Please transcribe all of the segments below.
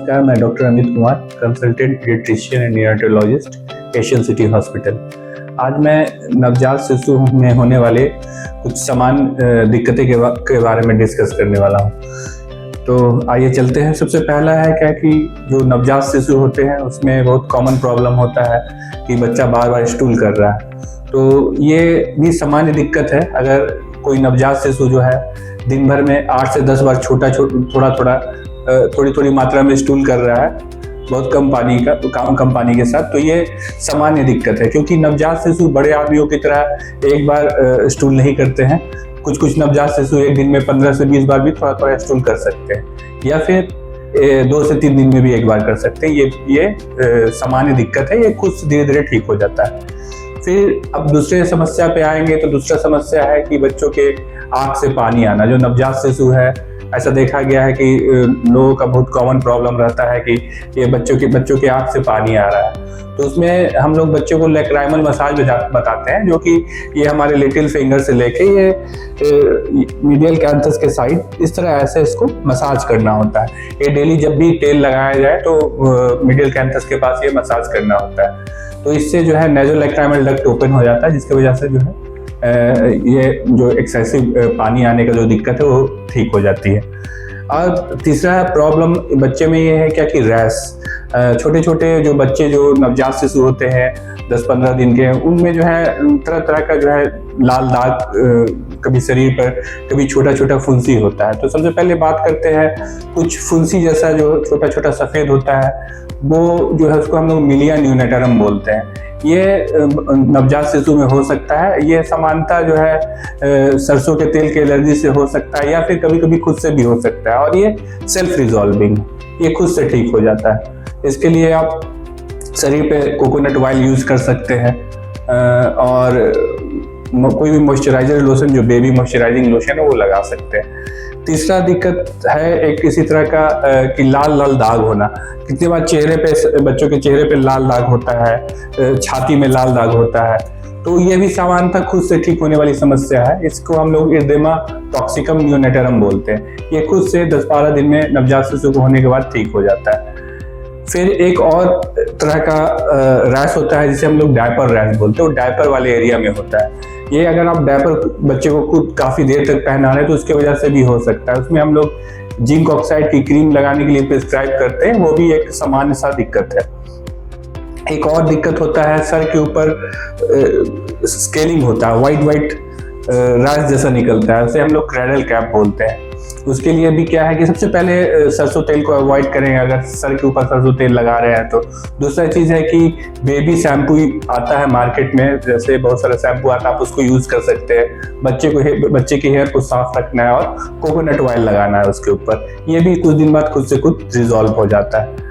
नमस्कार, मैं doctor Amit Kumar, consultant paediatrician and neonatologist, Asian city hospital. आज मैं नवजात शिशु में होने वाले कुछ सामान्य दिक्कतें के बारे में डिस्कस करने वाला हूँ। तो आइए चलते हैं। सबसे पहला है क्या कि जो नवजात शिशु होते हैं उसमें बहुत कॉमन प्रॉब्लम होता है कि बच्चा बार बार स्टूल कर रहा है। तो ये भी सामान्य दिक्कत है। अगर कोई नवजात शिशु जो है दिन भर में 8 से 10 बार थोड़ी थोड़ी मात्रा में स्टूल कर रहा है, बहुत कम पानी के साथ, तो ये सामान्य दिक्कत है। क्योंकि नवजात शिशु बड़े आदमियों की तरह एक बार स्टूल नहीं करते हैं। कुछ नवजात शिशु एक दिन में 15 से 20 बार भी थोड़ा स्टूल कर सकते हैं, या फिर 2 से 3 दिन में भी एक बार कर सकते हैं। ये सामान्य दिक्कत है। ये खुद से धीरे धीरे ठीक हो जाता है। फिर अब दूसरे समस्या पे आएंगे तो दूसरा समस्या है कि बच्चों के आँख से पानी आना। जो नवजात शिशु है, ऐसा देखा गया है कि लोगों का बहुत कॉमन प्रॉब्लम रहता है कि ये बच्चों के आँख से पानी आ रहा है। तो उसमें हम लोग बच्चों को लैक्राइमल मसाज बताते हैं, जो कि ये हमारे लिटिल फिंगर से लेके ये मीडियल कैंथस के साइड इस तरह ऐसे इसको मसाज करना होता है। ये डेली जब भी तेल लगाया जाए तो मीडियल कैंथस के पास ये मसाज करना होता है। तो इससे जो है नेज़ोलैक्राइमल डक्ट ओपन हो जाता है, जिसकी वजह से जो है ये जो एक्सेसिव पानी आने का जो दिक्कत है वो ठीक हो जाती है। और तीसरा प्रॉब्लम बच्चे में ये है क्या कि रैश। छोटे छोटे जो बच्चे जो नवजात शिशु होते हैं 10-15 दिन के, उनमें जो है तरह तरह का जो है लाल दाग कभी शरीर पर, कभी छोटा छोटा फुंसी होता है। तो सबसे पहले बात करते हैं, कुछ फुंसी जैसा जो छोटा छोटा सफ़ेद होता है, वो जो है उसको हम लोग मिलिया न्यूनेटरम बोलते हैं। ये नवजात शिशु में हो सकता है। ये सामान्यतः जो है सरसों के तेल के एलर्जी से हो सकता है, या फिर कभी कभी खुद से भी हो सकता है। और ये सेल्फ रिजॉल्विंग, ये खुद से ठीक हो जाता है। इसके लिए आप शरीर पे कोकोनट ऑयल यूज़ कर सकते हैं, और कोई भी मॉइस्चराइजर लोशन, जो बेबी मॉइस्चराइजिंग लोशन है, वो लगा सकते हैं। तीसरा दिक्कत है एक किसी तरह का कि लाल लाल दाग होना। कितनी बार बच्चों के चेहरे पे लाल दाग होता है, छाती में लाल दाग होता है। तो ये भी सामान्यतः खुद से ठीक होने वाली समस्या है। इसको हम लोग एडेमा टॉक्सिकम न्यूनेटरम बोलते हैं। ये खुद से 10-12 दिन में नवजात शिशु को होने के बाद ठीक हो जाता है। फिर एक और तरह का रैश होता है जिसे हम लोग डायपर रैश बोलते हैं। वो डायपर वाले एरिया में होता है। ये अगर आप डायपर बच्चे को खुद काफ़ी देर तक पहना रहे हैं तो उसकी वजह से भी हो सकता है। उसमें हम लोग जिंक ऑक्साइड की क्रीम लगाने के लिए प्रिस्क्राइब करते हैं। वो भी एक सामान्य सा दिक्कत है। एक और दिक्कत होता है, सर के ऊपर स्केलिंग होता है, वाइट रैश जैसा निकलता है, उसे हम लोग क्रैडल कैप बोलते हैं। उसके लिए भी क्या है कि सबसे पहले सरसों तेल को अवॉइड करें अगर सर के ऊपर सरसों तेल लगा रहे हैं तो। दूसरा चीज़ है कि बेबी शैम्पू आता है मार्केट में, जैसे बहुत सारा शैम्पू आता है, आप उसको यूज़ कर सकते हैं। बच्चे के हेयर को साफ रखना है और कोकोनट ऑयल लगाना है उसके ऊपर। ये भी कुछ दिन बाद खुद से खुद रिजॉल्व हो जाता है।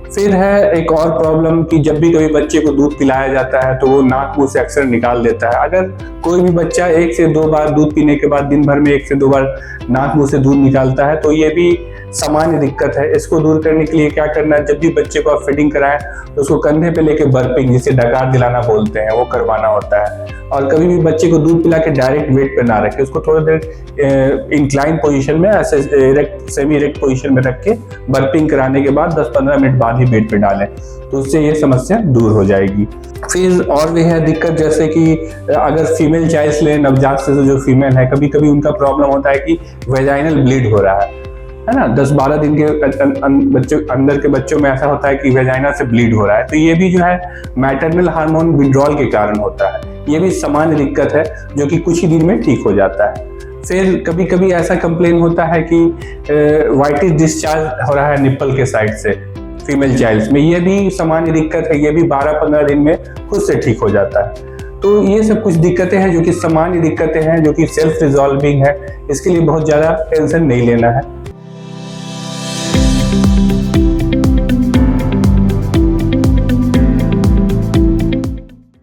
फिर है एक और प्रॉब्लम कि जब भी कभी बच्चे को दूध पिलाया जाता है तो वो नाक मुंह से अक्सर निकाल देता है। अगर कोई भी बच्चा 1 से 2 बार दूध पीने के बाद दिन भर में 1 से 2 बार नाक मुंह से दूध निकालता है तो ये भी सामान्य दिक्कत है। इसको दूर करने के लिए क्या करना है, जब भी बच्चे को आप फीडिंग कराएं तो उसको कंधे पे लेके बर्पिंग, जिसे डकार दिलाना बोलते हैं, वो करवाना होता है। और कभी भी बच्चे को दूध पिला के डायरेक्ट वेट पे ना रखें, उसको थोड़ी देर इंक्लाइन पोजीशन में, ऐसे सेमी इरेक्ट पोजीशन में रख के बर्पिंग कराने के बाद 10-15 मिनट बाद ही बेड पे डालें, तो उससे ये समस्या दूर हो जाएगी। फिर और भी है दिक्कत, जैसे कि अगर फीमेल चाइल्ड लें, नवजात शिशु जो फीमेल है, कभी कभी उनका प्रॉब्लम होता है कि वेजाइनल ब्लीड हो रहा है ना। 10-12 दिन के अंदर के बच्चों में ऐसा होता है कि वेजाइना से ब्लीड हो रहा है। तो ये भी जो है मैटरनल हार्मोन विड्रॉल के कारण होता है। ये भी सामान्य दिक्कत है जो कि कुछ ही दिन में ठीक हो जाता है। फिर कभी कभी ऐसा कंप्लेन होता है कि वाइटिस डिस्चार्ज हो रहा है निप्पल के साइड से फीमेल चाइल्ड्स में। ये भी सामान्य दिक्कत है। ये भी 12-15 दिन में खुद से ठीक हो जाता है। तो ये सब कुछ दिक्कतें हैं जो कि सामान्य दिक्कतें हैं, जो कि सेल्फ रिजॉल्विंग है। इसके लिए बहुत ज़्यादा टेंशन नहीं लेना है।